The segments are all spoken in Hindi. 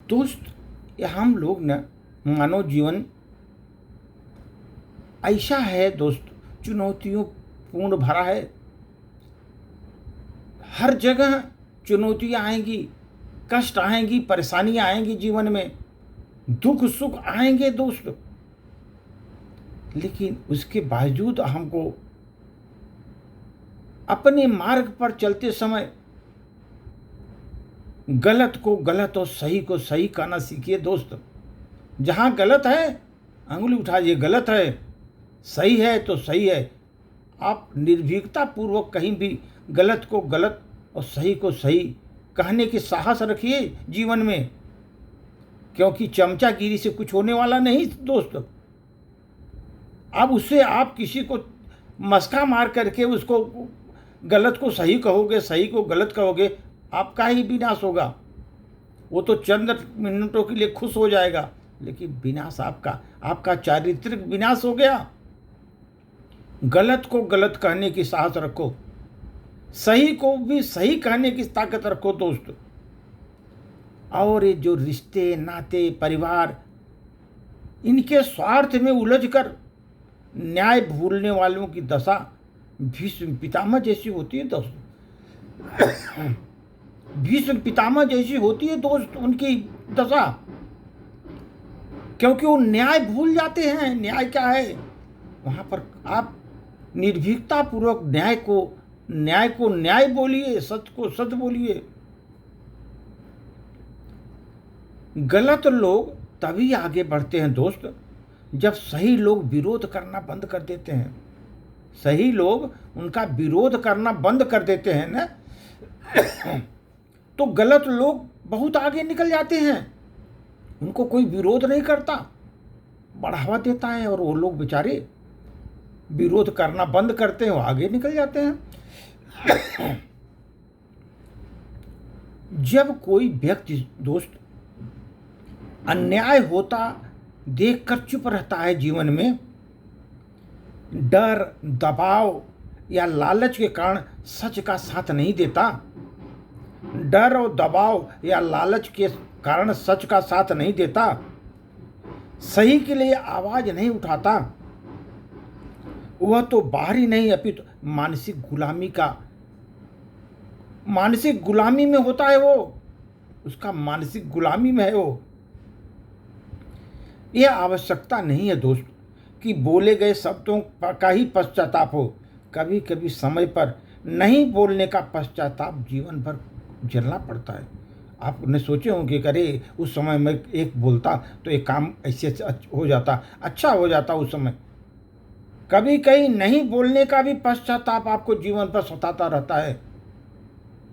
दोस्त, ये हम लोग न मानव जीवन ऐसा है दोस्त, चुनौतियों पूर्ण भरा है। हर जगह चुनौतियाँ आएंगी, कष्ट आएंगी, परेशानियाँ आएंगी जीवन में, दुख सुख आएंगे दोस्त। लेकिन उसके बावजूद हमको अपने मार्ग पर चलते समय गलत को गलत और सही को सही कहना सीखिए दोस्त। जहाँ गलत है अंगुली उठाइए, गलत है, सही है तो सही है। आप निर्भीकता पूर्वक कहीं भी गलत को गलत और सही को सही कहने की साहस रखिए जीवन में, क्योंकि चमचागिरी से कुछ होने वाला नहीं दोस्त। अब उससे आप किसी को मस्का मार करके उसको गलत को सही कहोगे, सही को गलत कहोगे, आपका ही विनाश होगा। वो तो चंद मिनटों के लिए खुश हो जाएगा, लेकिन विनाश आपका चारित्रिक विनाश हो गया। गलत को गलत कहने की साहस रखो, सही को भी सही कहने की ताकत रखो दोस्त। और ये जो रिश्ते नाते परिवार, इनके स्वार्थ में उलझकर न्याय भूलने वालों की दशा भीष्म पितामह जैसी होती है दोस्त। भीष्म पितामह जैसी होती है दोस्त उनकी दशा, क्योंकि वो न्याय भूल जाते हैं। न्याय क्या है? वहाँ पर आप निर्भीकता पूर्वक न्याय को न्याय बोलिए, सत्य को सत्य बोलिए। गलत लोग तभी आगे बढ़ते हैं दोस्त, जब सही लोग विरोध करना बंद कर देते हैं। सही लोग उनका विरोध करना बंद कर देते हैं ना, तो गलत लोग बहुत आगे निकल जाते हैं। उनको कोई विरोध नहीं करता, बढ़ावा देता है, और वो लोग बेचारे विरोध करना बंद करते हैं, वो आगे निकल जाते हैं। जब कोई व्यक्ति दोस्त अन्याय होता देखकर चुप रहता है जीवन में, डर, दबाव या लालच के कारण सच का साथ नहीं देता, डर और दबाव या लालच के कारण सच का साथ नहीं देता, सही के लिए आवाज नहीं उठाता, वह तो बाहरी नहीं अपितु मानसिक गुलामी में होता है। वो उसका मानसिक गुलामी में है वो। यह आवश्यकता नहीं है दोस्त कि बोले गए शब्दों का ही पश्चाताप हो। कभी कभी समय पर नहीं बोलने का पश्चाताप जीवन भर झेलना पड़ता है। आपने सोचे होंगे कि अरे उस समय मैं एक बोलता तो एक काम ऐसे हो जाता, अच्छा हो जाता उस समय। कभी कहीं नहीं बोलने का भी पश्चाताप आपको जीवन पर सताता रहता है।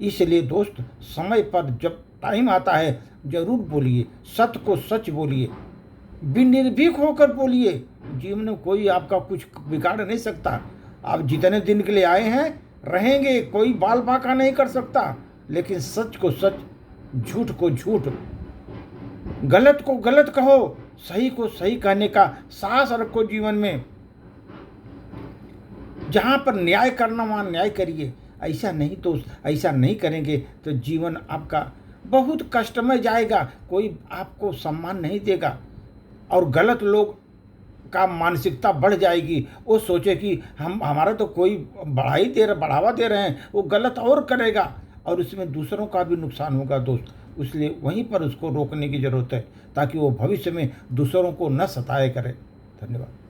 इसलिए दोस्त, समय पर जब टाइम आता है जरूर बोलिए, सत्य को सच बोलिए, निर्भीक होकर बोलिए। जीवन में कोई आपका कुछ बिगाड़ नहीं सकता। आप जितने दिन के लिए आए हैं रहेंगे, कोई बाल बांका नहीं कर सकता। लेकिन सच को सच, झूठ को झूठ, गलत को गलत कहो, सही को सही कहने का साहस रखो जीवन में। जहां पर न्याय करना वहां न्याय करिए। ऐसा नहीं तो ऐसा नहीं करेंगे तो जीवन आपका बहुत कष्टमय जाएगा। कोई आपको सम्मान नहीं देगा, और गलत लोग का मानसिकता बढ़ जाएगी। वो सोचे कि हमारा तो कोई बढ़ावा दे रहे हैं, वो गलत और करेगा, और उसमें दूसरों का भी नुकसान होगा दोस्त। इसलिए वहीं पर उसको रोकने की जरूरत है, ताकि वो भविष्य में दूसरों को न सताए करे। धन्यवाद।